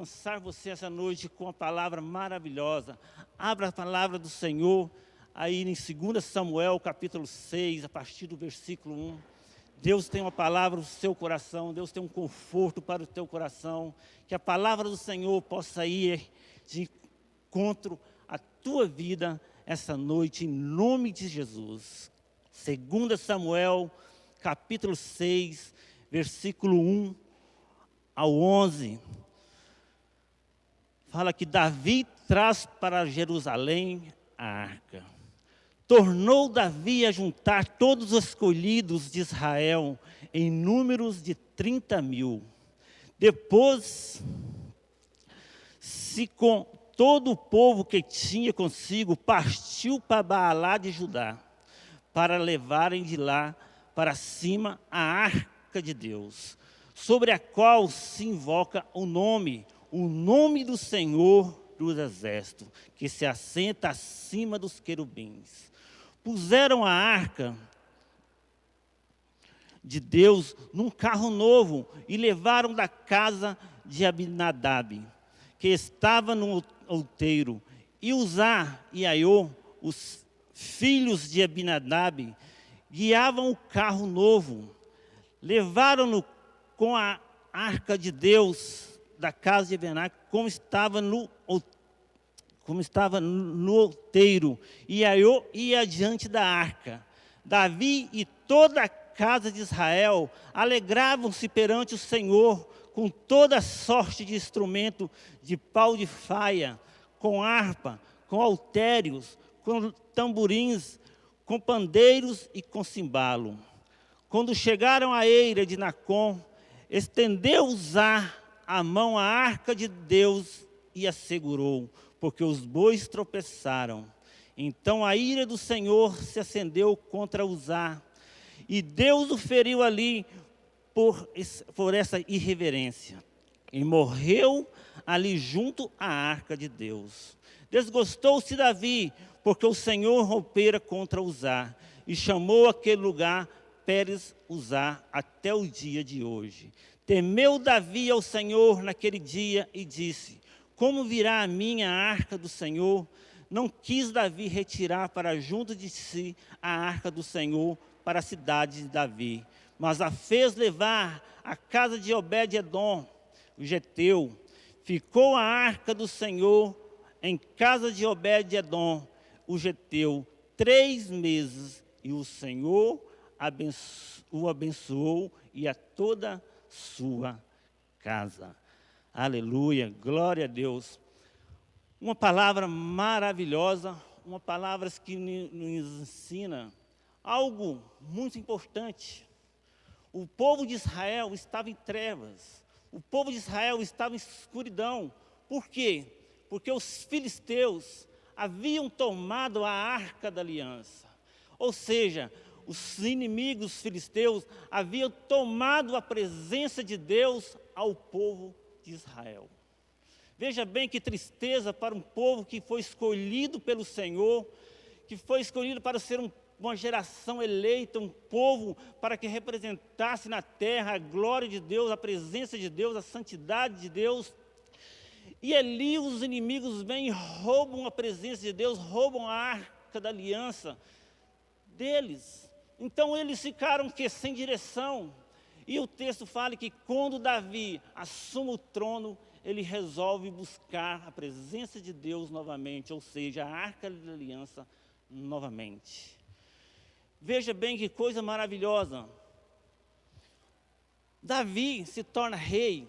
Alcançar você essa noite com uma palavra maravilhosa. Abra a palavra do Senhor aí em 2 Samuel, capítulo 6, a partir do versículo 1. Deus tem uma palavra no seu coração, Deus tem um conforto para o teu coração. Que a palavra do Senhor possa ir de encontro à tua vida essa noite, em nome de Jesus. 2 Samuel, capítulo 6, versículo 1 ao 11. Fala que Davi traz para Jerusalém a arca. Tornou Davi a juntar todos os escolhidos de Israel, em números de 30.000. Depois, se com todo o povo que tinha consigo, partiu para Baalá de Judá, para levarem de lá para cima a arca de Deus, sobre a qual se invoca o nome do Senhor dos Exércitos, que se assenta acima dos querubins. Puseram a arca de Deus num carro novo e levaram da casa de Abinadab, que estava no outeiro, e Uzá e Aiô, os filhos de Abinadab, guiavam o carro novo. Levaram-no com a arca de Deus da casa de Abinadab, como estava no outeiro, e Aiô ia diante da arca. Davi e toda a casa de Israel alegravam-se perante o Senhor com toda sorte de instrumento de pau de faia, com harpa, com altérios, com tamborins, com pandeiros e com cimbalo. Quando chegaram à eira de Nacon, estendeu Uzá a mão à arca de Deus e a segurou, porque os bois tropeçaram. Então a ira do Senhor se acendeu contra Uzá, e Deus o feriu ali por essa irreverência, e morreu ali junto à arca de Deus. Desgostou-se Davi, porque o Senhor rompera contra Uzá, e chamou aquele lugar Pérez Uzá até o dia de hoje. Temeu Davi ao Senhor naquele dia e disse: como virá a minha arca do Senhor? Não quis Davi retirar para junto de si a arca do Senhor para a cidade de Davi, mas a fez levar à casa de Obed-edom, o geteu. Ficou a arca do Senhor em casa de Obed-edom, o geteu, 3 meses, e o Senhor o abençoou e a toda sua casa. Aleluia, glória a Deus. Uma palavra maravilhosa, uma palavra que nos ensina algo muito importante. O povo de Israel estava em trevas, o povo de Israel estava em escuridão. Por quê? Porque os filisteus haviam tomado a arca da aliança. Ou seja, os inimigos filisteus haviam tomado a presença de Deus ao povo de Israel. Veja bem que tristeza para um povo que foi escolhido pelo Senhor, que foi escolhido para ser uma geração eleita, um povo para que representasse na terra a glória de Deus, a presença de Deus, a santidade de Deus. E ali os inimigos vêm e roubam a presença de Deus, roubam a arca da aliança deles. Então eles ficaram sem direção. E o texto fala que quando Davi assume o trono, ele resolve buscar a presença de Deus novamente, ou seja, a arca da aliança novamente. Veja bem que coisa maravilhosa. Davi se torna rei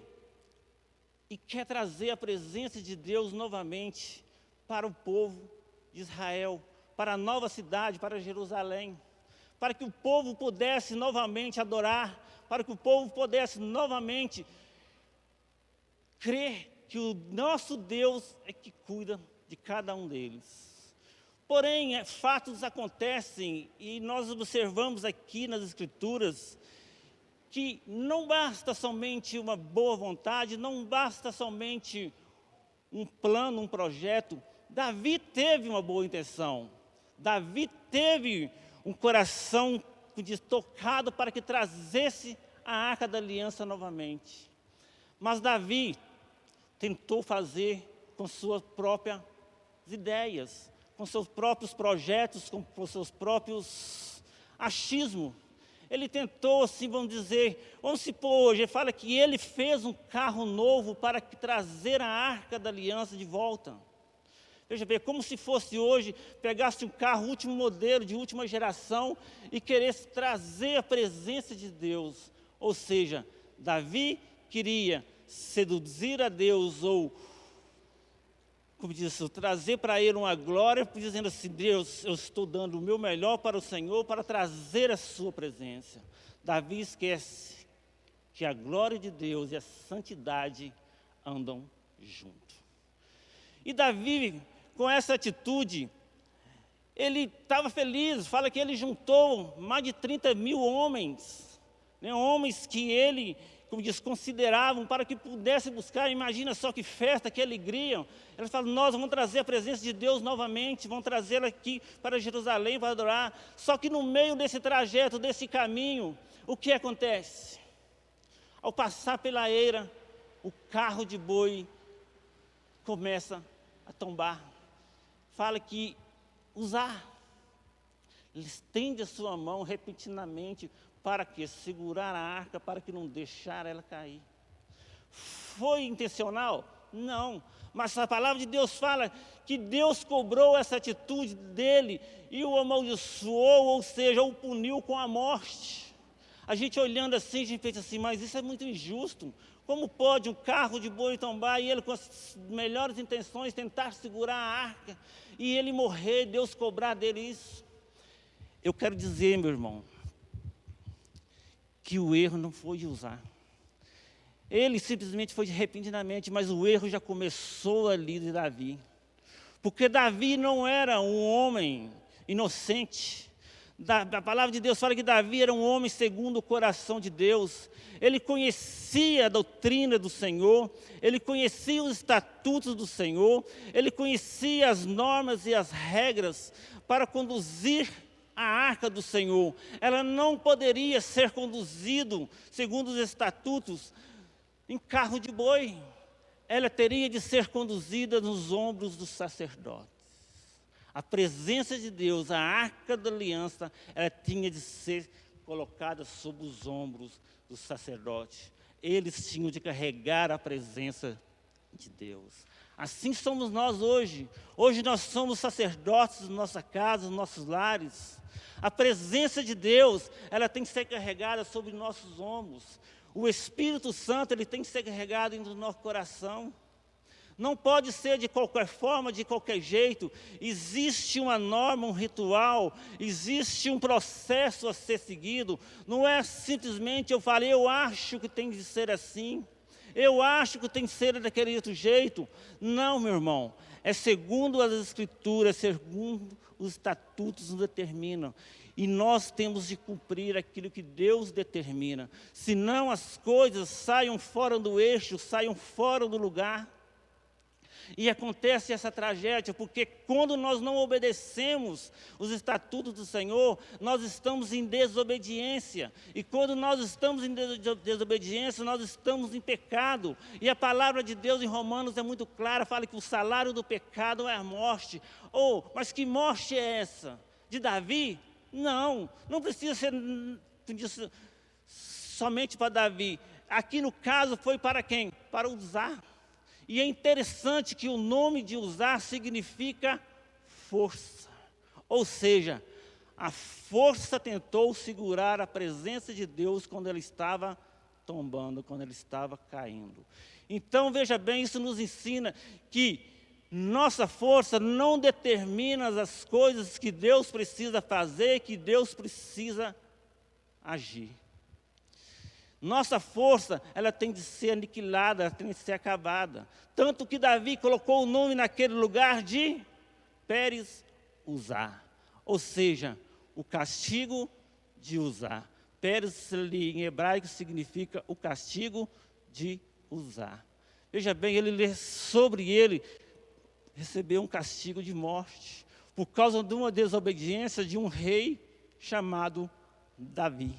e quer trazer a presença de Deus novamente para o povo de Israel, para a nova cidade, para Jerusalém, para que o povo pudesse novamente adorar, para que o povo pudesse novamente crer que o nosso Deus é que cuida de cada um deles. Porém, fatos acontecem e nós observamos aqui nas Escrituras que não basta somente uma boa vontade, não basta somente um plano, um projeto. Davi teve uma boa intenção, Davi teve um coração tocado para que trazesse a arca da aliança novamente. Mas Davi tentou fazer com suas próprias ideias, com seus próprios projetos, com seus próprios achismos. Ele tentou, assim, vamos supor hoje, ele fala que ele fez um carro novo para trazer a Arca da Aliança de volta. Veja bem, como se fosse hoje, pegasse um carro último modelo, de última geração, e queresse trazer a presença de Deus. Ou seja, Davi queria seduzir a Deus, ou, como diz isso, trazer para ele uma glória, dizendo assim: Deus, eu estou dando o meu melhor para o Senhor, para trazer a sua presença. Davi esquece que a glória de Deus e a santidade andam junto. E Davi, com essa atitude, ele estava feliz. Fala que ele juntou mais de 30 mil homens, né, homens que ele, como diz, consideravam para que pudesse buscar. Imagina só que festa, que alegria. Eles falam: nós vamos trazer a presença de Deus novamente, vamos trazê-la aqui para Jerusalém para adorar. Só que no meio desse trajeto, desse caminho, o que acontece? Ao passar pela eira, o carro de boi começa a tombar. Fala que Uzá estende a sua mão repentinamente para que segurar a arca, para que não deixar ela cair. Foi intencional? Não. Mas a palavra de Deus fala que Deus cobrou essa atitude dele e o amaldiçoou, ou seja, o puniu com a morte. A gente olhando assim, a gente pensa assim: mas isso é muito injusto. Como pode um carro de boi tombar e ele, com as melhores intenções, tentar segurar a arca e ele morrer, Deus cobrar dele isso? Eu quero dizer, meu irmão, que o erro não foi de Uzá. Ele simplesmente foi de repentinamente, mas o erro já começou ali de Davi. Porque Davi não era um homem inocente. A palavra de Deus fala que Davi era um homem segundo o coração de Deus. Ele conhecia a doutrina do Senhor, ele conhecia os estatutos do Senhor, ele conhecia as normas e as regras para conduzir a arca do Senhor. Ela não poderia ser conduzida segundo os estatutos em carro de boi. Ela teria de ser conduzida nos ombros dos sacerdotes. A presença de Deus, a arca da aliança, ela tinha de ser colocada sob os ombros dos sacerdotes. Eles tinham de carregar a presença de Deus. Assim somos nós hoje. Hoje nós somos sacerdotes da nossa casa, dos nossos lares. A presença de Deus, ela tem que ser carregada sobre nossos ombros. O Espírito Santo, ele tem que ser carregado no nosso coração. Não pode ser de qualquer forma, de qualquer jeito. Existe uma norma, um ritual, existe um processo a ser seguido. Não é simplesmente eu falei, eu acho que tem de ser assim, eu acho que tem de ser daquele outro jeito. Não, meu irmão, é segundo as Escrituras, segundo os estatutos nos determinam. E nós temos de cumprir aquilo que Deus determina. Senão as coisas saiam fora do eixo, saiam fora do lugar. E acontece essa tragédia, porque quando nós não obedecemos os estatutos do Senhor, nós estamos em desobediência. E quando nós estamos em desobediência, nós estamos em pecado. E a palavra de Deus em Romanos é muito clara, fala que o salário do pecado é a morte. Mas que morte é essa? De Davi? Não precisa ser somente para Davi. Aqui no caso foi para quem? Para Uzá. E é interessante que o nome de Uzá significa força. Ou seja, a força tentou segurar a presença de Deus quando ela estava tombando, quando ela estava caindo. Então, veja bem, isso nos ensina que nossa força não determina as coisas que Deus precisa fazer, que Deus precisa agir. Nossa força, ela tem de ser aniquilada, ela tem de ser acabada. Tanto que Davi colocou o nome naquele lugar de Pérez Uzá. Ou seja, o castigo de Uzá. Pérez em hebraico significa o castigo de Uzá. Veja bem, sobre ele recebeu um castigo de morte, por causa de uma desobediência de um rei chamado Davi.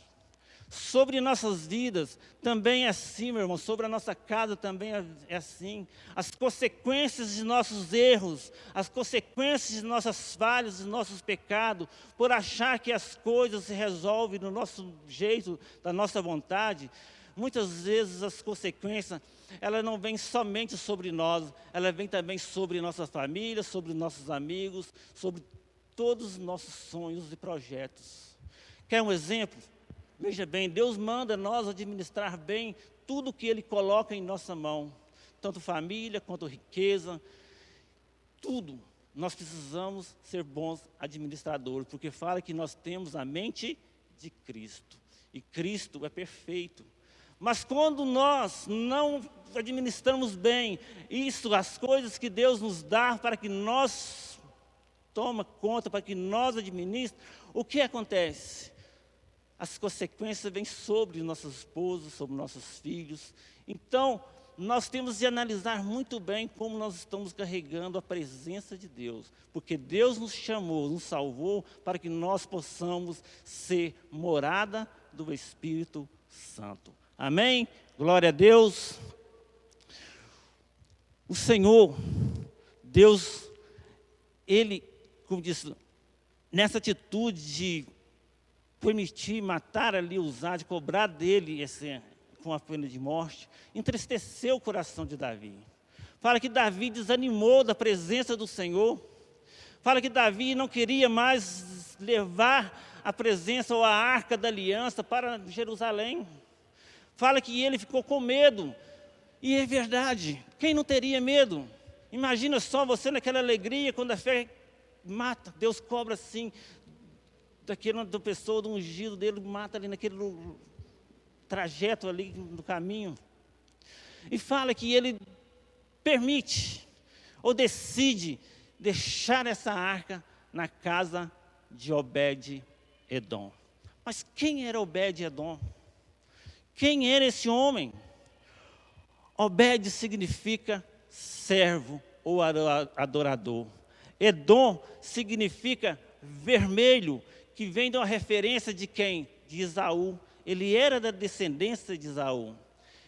Sobre nossas vidas também é assim, meu irmão. Sobre a nossa casa também é assim. As consequências de nossos erros, as consequências de nossas falhas, de nossos pecados, por achar que as coisas se resolvem do nosso jeito, da nossa vontade, muitas vezes as consequências, elas não vêm somente sobre nós, elas vêm também sobre nossa família, sobre nossos amigos, sobre todos os nossos sonhos e projetos. Quer um exemplo? Veja bem, Deus manda nós administrar bem tudo que Ele coloca em nossa mão. Tanto família, quanto riqueza, tudo. Nós precisamos ser bons administradores, porque fala que nós temos a mente de Cristo. E Cristo é perfeito. Mas quando nós não administramos bem isso, as coisas que Deus nos dá para que nós toma conta, para que nós administremos, o que acontece? As consequências vêm sobre nossas esposas, sobre nossos filhos. Então, nós temos de analisar muito bem como nós estamos carregando a presença de Deus. Porque Deus nos chamou, nos salvou, para que nós possamos ser morada do Espírito Santo. Amém? Glória a Deus. O Senhor, Deus, Ele, como disse, nessa atitude de permitir matar ali, usar, de cobrar dele com a pena de morte, entristeceu o coração de Davi. Fala que Davi desanimou da presença do Senhor. Fala que Davi não queria mais levar a presença ou a arca da aliança para Jerusalém. Fala que ele ficou com medo. E é verdade, quem não teria medo? Imagina só você naquela alegria, quando a fé mata, Deus cobra assim, da pessoa, do ungido dele, mata ali naquele trajeto ali no caminho. E fala que ele permite, ou decide, deixar essa arca na casa de Obed-Edom. Mas quem era Obed-Edom? Quem era esse homem? Obed significa servo ou adorador. Edom significa vermelho, que vem de uma referência de quem? De Esaú. Ele era da descendência de Esaú.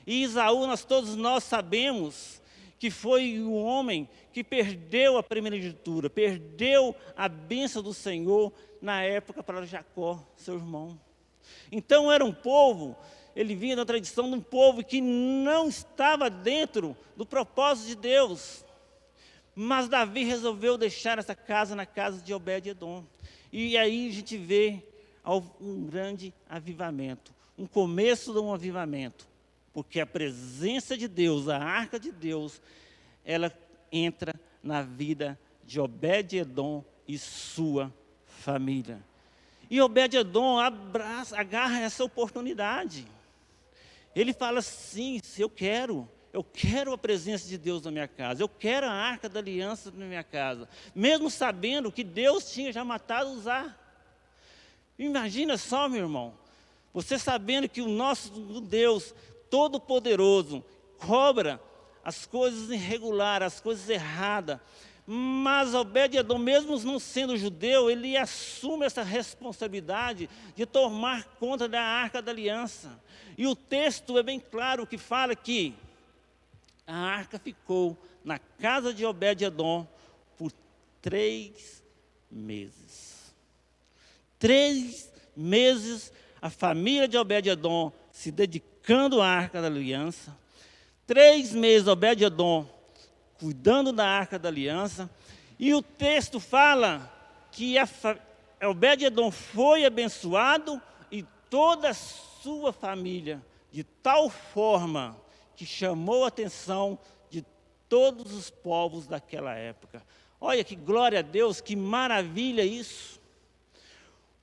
E Esaú, todos nós sabemos que foi o homem que perdeu a primogenitura, perdeu a bênção do Senhor na época para Jacó, seu irmão. Então era um povo, ele vinha da tradição de um povo que não estava dentro do propósito de Deus. Mas Davi resolveu deixar essa casa na casa de Obed-Edom. E aí a gente vê um grande avivamento, um começo de um avivamento. Porque a presença de Deus, a arca de Deus, ela entra na vida de Obed-Edom e sua família. E Obed-Edom agarra essa oportunidade. Ele fala assim, eu quero a presença de Deus na minha casa, eu quero a arca da aliança na minha casa, mesmo sabendo que Deus tinha já matado Uzá. Imagina só, meu irmão, você sabendo que o nosso Deus Todo-Poderoso cobra as coisas irregulares, as coisas erradas, mas Obed-Edom, mesmo não sendo judeu, ele assume essa responsabilidade de tomar conta da arca da aliança. E o texto é bem claro que fala que a arca ficou na casa de Obed-Edom por 3 meses. 3 meses a família de Obed-Edom se dedicando à arca da aliança. 3 meses Obed-Edom cuidando da arca da aliança. E o texto fala que Obed-Edom foi abençoado e toda a sua família, de tal forma que chamou a atenção de todos os povos daquela época. Olha que glória a Deus, que maravilha isso.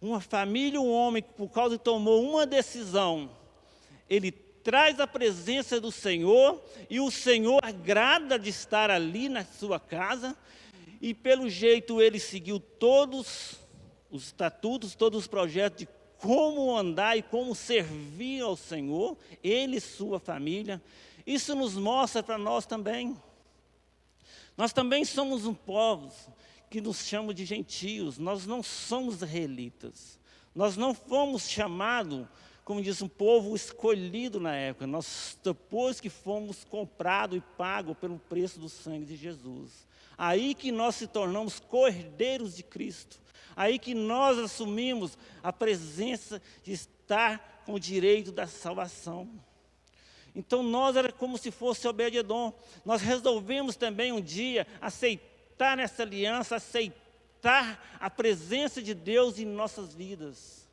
Uma família, um homem, por causa que tomou uma decisão, ele traz a presença do Senhor, e o Senhor agrada de estar ali na sua casa, e pelo jeito ele seguiu todos os estatutos, todos os projetos de como andar e como servir ao Senhor, ele e sua família. Isso nos mostra para nós também. Nós também somos um povo que nos chama de gentios, nós não somos israelitas. Nós não fomos chamados como diz, um povo escolhido na época. Nós, depois que fomos comprados e pagos pelo preço do sangue de Jesus. Aí que nós se tornamos cordeiros de Cristo. Aí que nós assumimos a presença de estar com o direito da salvação. Então nós era como se fosse Obed-edom. Nós resolvemos também um dia aceitar essa aliança, aceitar a presença de Deus em nossas vidas.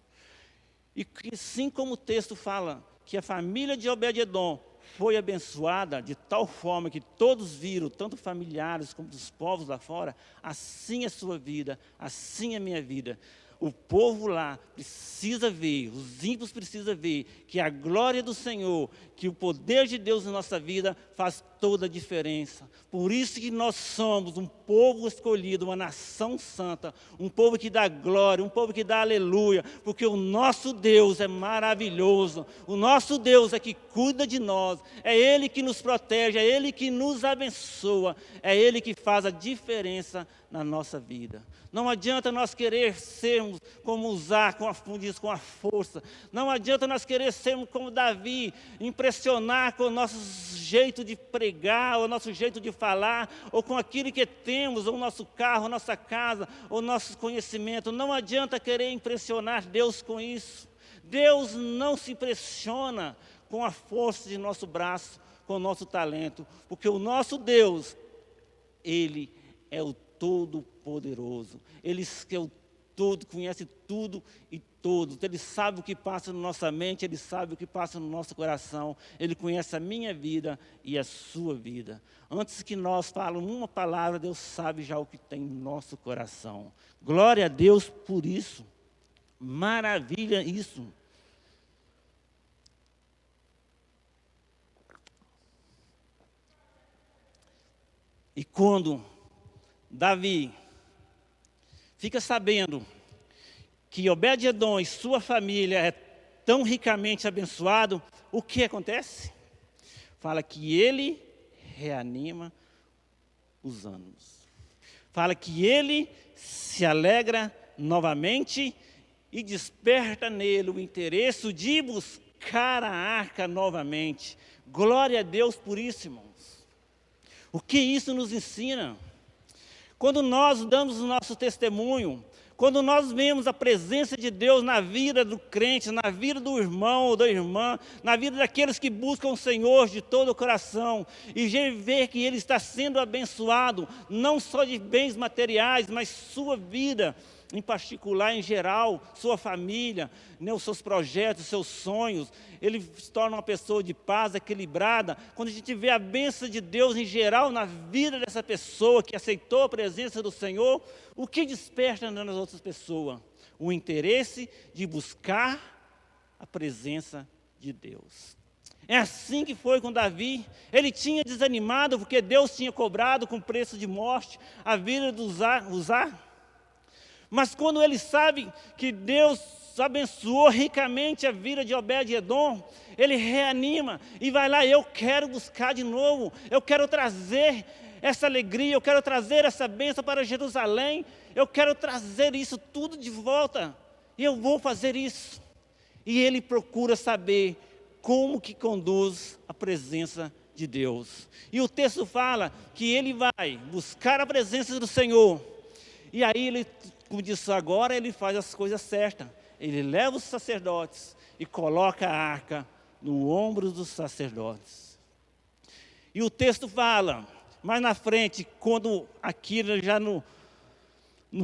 E assim como o texto fala, que a família de Obed-edom foi abençoada de tal forma que todos viram, tanto familiares como dos povos lá fora, assim é a sua vida, assim é a minha vida. O povo lá precisa ver, os ímpios precisam ver que a glória do Senhor, que o poder de Deus na nossa vida faz toda a diferença. Por isso que nós somos um povo escolhido, uma nação santa, um povo que dá glória, um povo que dá aleluia, porque o nosso Deus é maravilhoso, o nosso Deus é que cuida de nós, é Ele que nos protege, é Ele que nos abençoa, é Ele que faz a diferença na nossa vida. Não adianta nós querer sermos como Uzá, com a força. Não adianta nós querer sermos como Davi, impressionar com o nosso jeito de pregar, ou o nosso jeito de falar, ou com aquilo que temos, ou o nosso carro, a nossa casa, ou nosso conhecimento. Não adianta querer impressionar Deus com isso. Deus não se impressiona com a força de nosso braço, com o nosso talento, porque o nosso Deus, Ele é o Todo-Poderoso. Ele é o todo, conhece tudo e todos. Ele sabe o que passa na nossa mente, Ele sabe o que passa no nosso coração. Ele conhece a minha vida e a sua vida. Antes que nós falemos uma palavra, Deus sabe já o que tem no nosso coração. Glória a Deus por isso. Maravilha isso. E quando Davi fica sabendo que Obed-edom e sua família é tão ricamente abençoado, o que acontece? Fala que ele reanima os ânimos. Fala que ele se alegra novamente e desperta nele o interesse de buscar a arca novamente. Glória a Deus por isso, irmãos. O que isso nos ensina? Quando nós damos o nosso testemunho, quando nós vemos a presença de Deus na vida do crente, na vida do irmão ou da irmã, na vida daqueles que buscam o Senhor de todo o coração, e ver que ele está sendo abençoado, não só de bens materiais, mas sua vida em particular, em geral, sua família, né, os seus projetos, os seus sonhos, ele se torna uma pessoa de paz, equilibrada. Quando a gente vê a bênção de Deus em geral na vida dessa pessoa que aceitou a presença do Senhor, o que desperta nas outras pessoas? O interesse de buscar a presença de Deus. É assim que foi com Davi. Ele tinha desanimado porque Deus tinha cobrado com preço de morte a vida de Uzá. Mas quando ele sabe que Deus abençoou ricamente a vida de Obed-edom, ele reanima e vai lá, eu quero buscar de novo, eu quero trazer essa alegria, eu quero trazer essa bênção para Jerusalém, eu quero trazer isso tudo de volta, e eu vou fazer isso. E ele procura saber como que conduz a presença de Deus. E o texto fala que ele vai buscar a presença do Senhor, e aí ele, como disse agora, ele faz as coisas certas. Ele leva os sacerdotes e coloca a arca no ombro dos sacerdotes. E o texto fala, mais na frente, quando aqui já no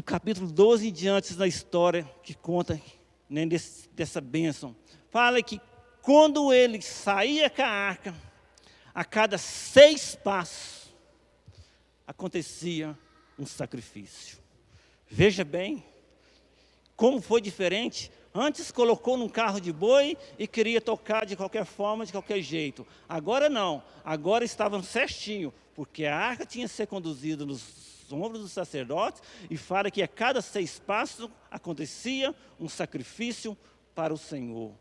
capítulo 12 em diante da história que conta, né, dessa bênção, fala que quando ele saía com a arca, a cada 6 passos, acontecia um sacrifício. Veja bem, como foi diferente. Antes colocou num carro de boi e queria tocar de qualquer forma, de qualquer jeito. Agora não, agora estavam certinho, porque a arca tinha que ser conduzida nos ombros dos sacerdotes, e fala que a cada 6 passos acontecia um sacrifício para o Senhor.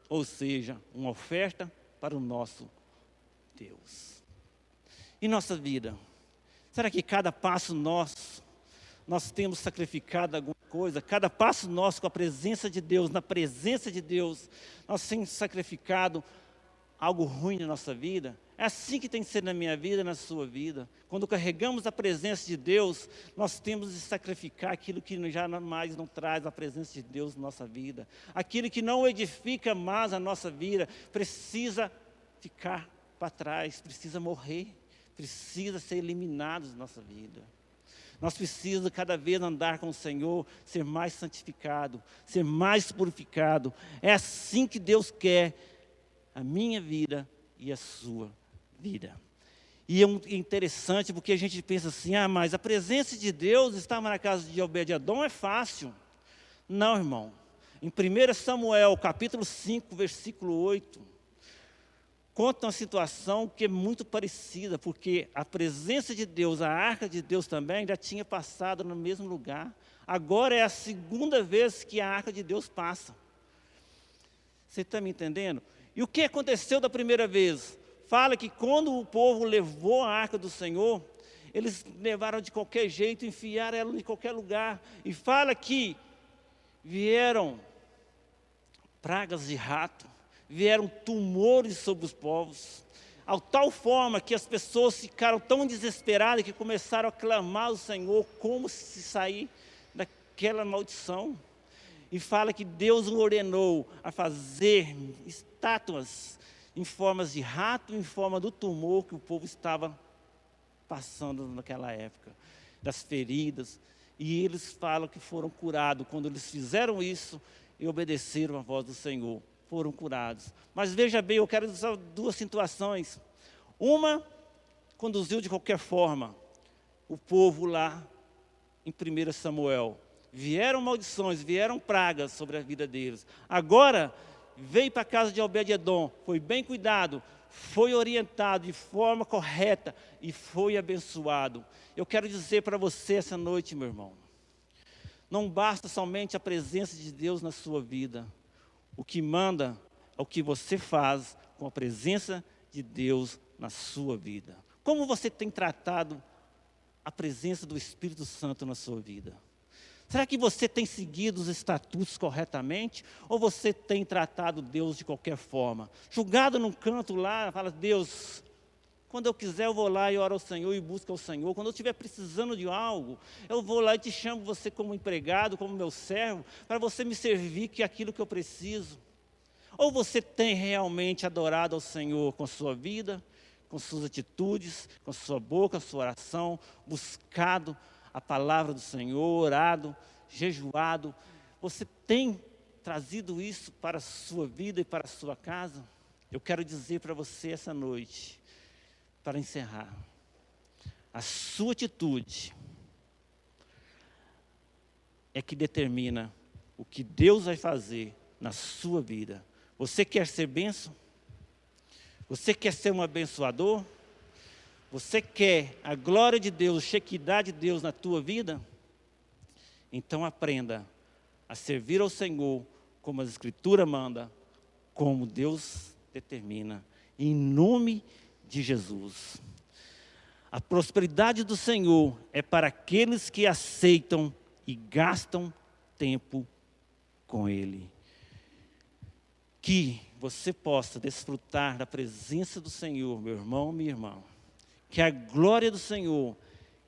Ou seja, uma oferta para o nosso Deus. E nossa vida? Será que cada passo nosso, nós temos sacrificado alguma coisa, cada passo nosso com a presença de Deus, na presença de Deus, nós temos sacrificado algo ruim na nossa vida. É assim que tem que ser na minha vida e na sua vida. Quando carregamos a presença de Deus, nós temos de sacrificar aquilo que já mais não traz a presença de Deus na nossa vida. Aquilo que não edifica mais a nossa vida, precisa ficar para trás, precisa morrer, precisa ser eliminado da nossa vida. Nós precisamos cada vez andar com o Senhor, ser mais santificado, ser mais purificado. É assim que Deus quer a minha vida e a sua vida. E é interessante porque a gente pensa assim, mas a presença de Deus estava na casa de Obed-edom, é fácil. Não, irmão. Em 1 Samuel, capítulo 5, versículo 8, conta uma situação que é muito parecida, porque a presença de Deus, a arca de Deus também, já tinha passado no mesmo lugar. Agora é a segunda vez que a arca de Deus passa. Você está me entendendo? E o que aconteceu da primeira vez? Fala que quando o povo levou a arca do Senhor, eles levaram de qualquer jeito, enfiaram ela em qualquer lugar. E fala que vieram pragas de rato, vieram tumores sobre os povos, a tal forma que as pessoas ficaram tão desesperadas que começaram a clamar ao Senhor como se sair daquela maldição. E fala que Deus o ordenou a fazer estátuas em formas de rato, em forma do tumor que o povo estava passando naquela época, das feridas. E eles falam que foram curados. Quando eles fizeram isso e obedeceram a voz do Senhor, foram curados. Mas veja bem, eu quero usar duas situações. Uma, conduziu de qualquer forma o povo lá em 1 Samuel. Vieram maldições, vieram pragas sobre a vida deles. Agora, veio para a casa de Obed-edom, foi bem cuidado, foi orientado de forma correta e foi abençoado. Eu quero dizer para você essa noite, meu irmão, não basta somente a presença de Deus na sua vida. O que manda é o que você faz com a presença de Deus na sua vida. Como você tem tratado a presença do Espírito Santo na sua vida? Será que você tem seguido os estatutos corretamente? Ou você tem tratado Deus de qualquer forma? Julgado num canto lá, fala, Deus, quando eu quiser eu vou lá e oro ao Senhor e busco ao Senhor. Quando eu estiver precisando de algo, eu vou lá e te chamo você como empregado, como meu servo, para você me servir que é aquilo que eu preciso. Ou você tem realmente adorado ao Senhor com a sua vida, com suas atitudes, com a sua boca, a sua oração, buscado a palavra do Senhor, orado, jejuado. Você tem trazido isso para a sua vida e para a sua casa? Eu quero dizer para você essa noite, para encerrar, a sua atitude é que determina o que Deus vai fazer na sua vida. Você quer ser bênção? Você quer ser um abençoador? Você quer a glória de Deus, a Shekinah de Deus na tua vida? Então aprenda a servir ao Senhor como a Escritura manda, como Deus determina, em nome de Jesus. A prosperidade do Senhor é para aqueles que aceitam e gastam tempo com Ele. Que você possa desfrutar da presença do Senhor, meu irmão, minha irmã. Que a glória do Senhor,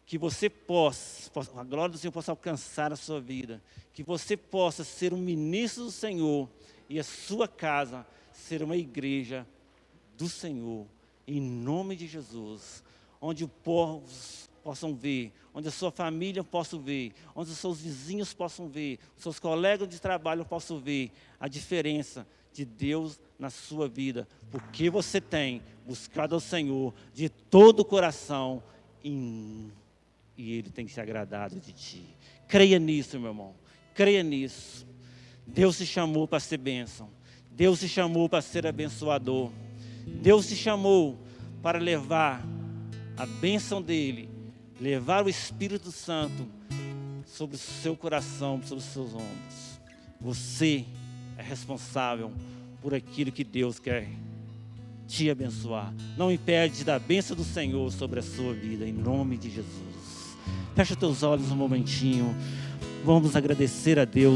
que você a glória do Senhor possa alcançar a sua vida. Que você possa ser um ministro do Senhor e a sua casa ser uma igreja do Senhor, em nome de Jesus. Onde os povos possam ver, onde a sua família possa ver, onde os seus vizinhos possam ver, os seus colegas de trabalho possam ver a diferença de Deus na sua vida, porque você tem buscado ao Senhor de todo o coração e Ele tem se agradado de ti. Creia nisso, meu irmão, creia nisso. Deus te chamou para ser bênção, Deus te chamou para ser abençoador, Deus te chamou para levar a bênção dEle, levar o Espírito Santo sobre o seu coração, sobre os seus ombros. Você é responsável por aquilo que Deus quer te abençoar. Não impede da bênção do Senhor sobre a sua vida, em nome de Jesus. Fecha teus olhos um momentinho. Vamos agradecer a Deus.